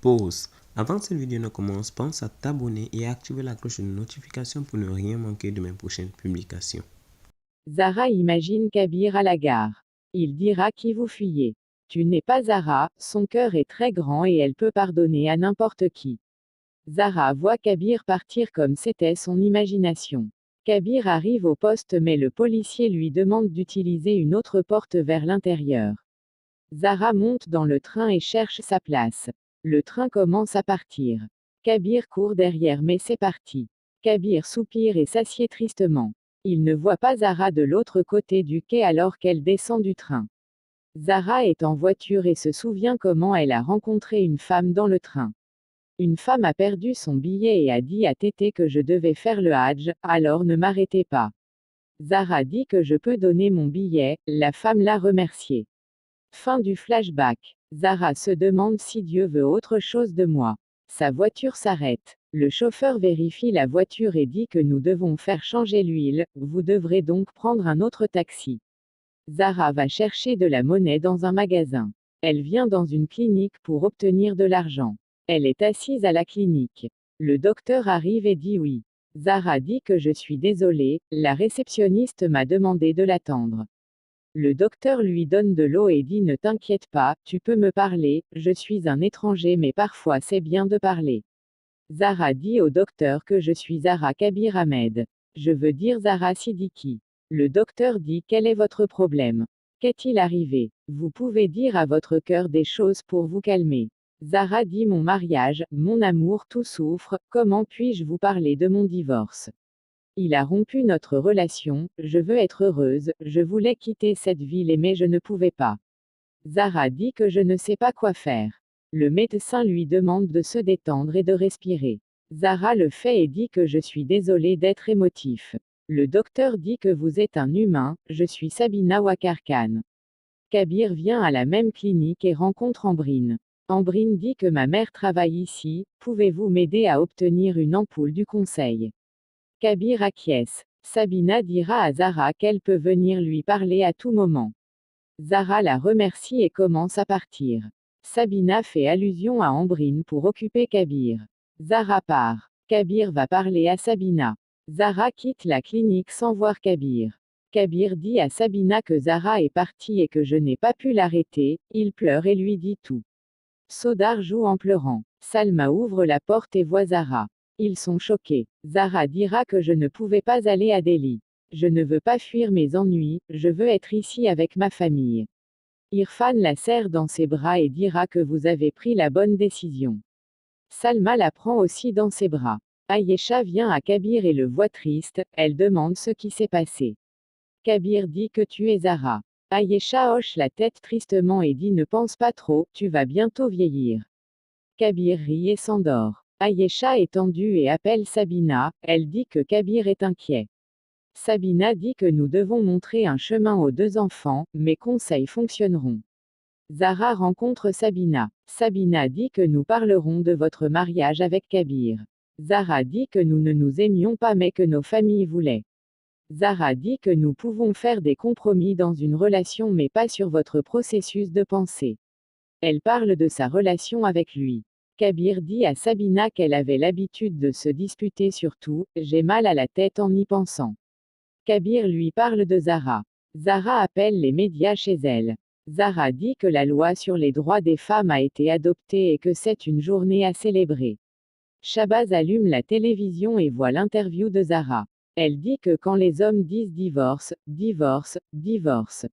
Pause. Avant que cette vidéo ne commence, pense à t'abonner et à activer la cloche de notification pour ne rien manquer de mes prochaines publications. Zara imagine Kabir à la gare. Il dira qui vous fuyez. Tu n'es pas Zara, son cœur est très grand et elle peut pardonner à n'importe qui. Zara voit Kabir partir comme c'était son imagination. Kabir arrive au poste mais le policier lui demande d'utiliser une autre porte vers l'intérieur. Zara monte dans le train et cherche sa place. Le train commence à partir. Kabir court derrière mais c'est parti. Kabir soupire et s'assied tristement. Il ne voit pas Zara de l'autre côté du quai alors qu'elle descend du train. Zara est en voiture et se souvient comment elle a rencontré une femme dans le train. Une femme a perdu son billet et a dit à Tété que je devais faire le Hadj, alors ne m'arrêtez pas. Zara dit que je peux donner mon billet, la femme l'a remercié. Fin du flashback. Zara se demande si Dieu veut autre chose de moi. Sa voiture s'arrête. Le chauffeur vérifie la voiture et dit que nous devons faire changer l'huile, vous devrez donc prendre un autre taxi. Zara va chercher de la monnaie dans un magasin. Elle vient dans une clinique pour obtenir de l'argent. Elle est assise à la clinique. Le docteur arrive et dit oui. Zara dit que je suis désolée, la réceptionniste m'a demandé de l'attendre. Le docteur lui donne de l'eau et dit ne t'inquiète pas, tu peux me parler, je suis un étranger mais parfois c'est bien de parler. Zara dit au docteur que je suis Zara Kabir Ahmed. Je veux dire Zara Siddiqui. Le docteur dit quel est votre problème? Qu'est-il arrivé? Vous pouvez dire à votre cœur des choses pour vous calmer. Zara dit mon mariage, mon amour tout souffre, comment puis-je vous parler de mon divorce? Il a rompu notre relation, je veux être heureuse, je voulais quitter cette ville mais je ne pouvais pas. Zara dit que je ne sais pas quoi faire. Le médecin lui demande de se détendre et de respirer. Zara le fait et dit que je suis désolée d'être émotif. Le docteur dit que vous êtes un humain, je suis Sabina Wakarkan. Kabir vient à la même clinique et rencontre Ambrine. Ambrine dit que ma mère travaille ici, pouvez-vous m'aider à obtenir une ampoule du conseil? Kabir acquiesce. Sabina dira à Zara qu'elle peut venir lui parler à tout moment. Zara la remercie et commence à partir. Sabina fait allusion à Ambrine pour occuper Kabir. Zara part. Kabir va parler à Sabina. Zara quitte la clinique sans voir Kabir. Kabir dit à Sabina que Zara est partie et que je n'ai pas pu l'arrêter, il pleure et lui dit tout. Sodar joue en pleurant. Salma ouvre la porte et voit Zara. Ils sont choqués. Zara dira que je ne pouvais pas aller à Delhi. Je ne veux pas fuir mes ennuis, je veux être ici avec ma famille. Irfan la serre dans ses bras et dira que vous avez pris la bonne décision. Salma la prend aussi dans ses bras. Ayesha vient à Kabir et le voit triste, elle demande ce qui s'est passé. Kabir dit que tu es Zara. Ayesha hoche la tête tristement et dit ne pense pas trop, tu vas bientôt vieillir. Kabir rit et s'endort. Ayesha est tendue et appelle Sabina, elle dit que Kabir est inquiet. Sabina dit que nous devons montrer un chemin aux deux enfants, mes conseils fonctionneront. Zara rencontre Sabina. Sabina dit que nous parlerons de votre mariage avec Kabir. Zara dit que nous ne nous aimions pas mais que nos familles voulaient. Zara dit que nous pouvons faire des compromis dans une relation mais pas sur votre processus de pensée. Elle parle de sa relation avec lui. Kabir dit à Sabina qu'elle avait l'habitude de se disputer sur tout, j'ai mal à la tête en y pensant. Kabir lui parle de Zara. Zara appelle les médias chez elle. Zara dit que la loi sur les droits des femmes a été adoptée et que c'est une journée à célébrer. Shabazz allume la télévision et voit l'interview de Zara. Elle dit que quand les hommes disent divorce, divorce, divorce.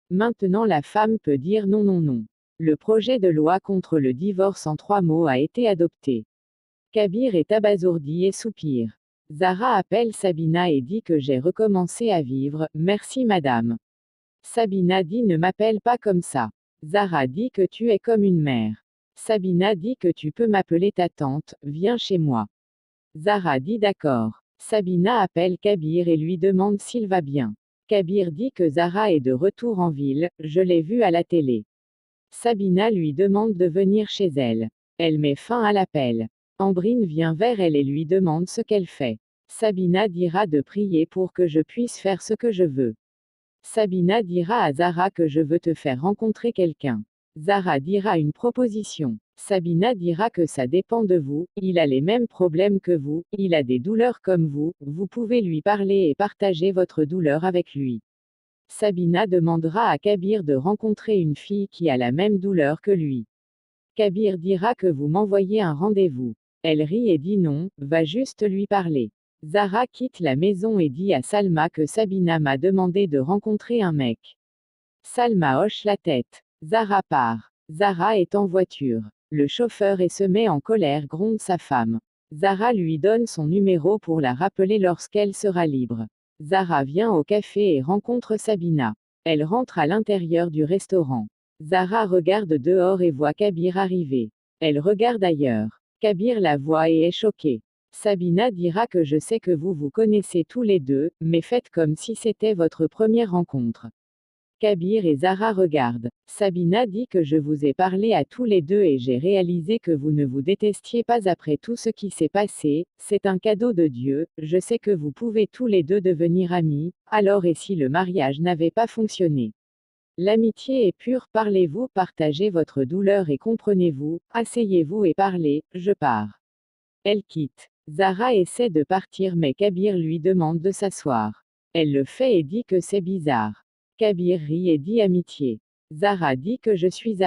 Maintenant la femme peut dire non non non. Le projet de loi contre le divorce en 3 mots a été adopté. Kabir est abasourdi et soupire. Zara appelle Sabina et dit que j'ai recommencé à vivre, merci madame. Sabina dit ne m'appelle pas comme ça. Zara dit que tu es comme une mère. Sabina dit que tu peux m'appeler ta tante, viens chez moi. Zara dit d'accord. Sabina appelle Kabir et lui demande s'il va bien. Kabir dit que Zara est de retour en ville, je l'ai vu à la télé. Sabina lui demande de venir chez elle. Elle met fin à l'appel. Ambrine vient vers elle et lui demande ce qu'elle fait. Sabina dira de prier pour que je puisse faire ce que je veux. Sabina dira à Zara que je veux te faire rencontrer quelqu'un. Zara dira une proposition. Sabina dira que ça dépend de vous, il a les mêmes problèmes que vous, il a des douleurs comme vous pouvez lui parler et partager votre douleur avec lui. Sabina demandera à Kabir de rencontrer une fille qui a la même douleur que lui. Kabir dira que vous m'envoyez un rendez-vous. Elle rit et dit non, va juste lui parler. Zara quitte la maison et dit à Salma que Sabina m'a demandé de rencontrer un mec. Salma hoche la tête. Zara part. Zara est en voiture. Le chauffeur et se met en colère gronde sa femme. Zara lui donne son numéro pour la rappeler lorsqu'elle sera libre. Zara vient au café et rencontre Sabina. Elle rentre à l'intérieur du restaurant. Zara regarde dehors et voit Kabir arriver. Elle regarde ailleurs. Kabir la voit et est choqué. Sabina dira que je sais que vous vous connaissez tous les deux, mais faites comme si c'était votre première rencontre. Kabir et Zara regardent. Sabina dit que je vous ai parlé à tous les deux et j'ai réalisé que vous ne vous détestiez pas après tout ce qui s'est passé, c'est un cadeau de Dieu, je sais que vous pouvez tous les deux devenir amis, alors et si le mariage n'avait pas fonctionné? L'amitié est pure, parlez-vous, partagez votre douleur et comprenez-vous, asseyez-vous et parlez, je pars. Elle quitte. Zara essaie de partir mais Kabir lui demande de s'asseoir. Elle le fait et dit que c'est bizarre. Kabir rit et dit amitié. Zara dit que je suis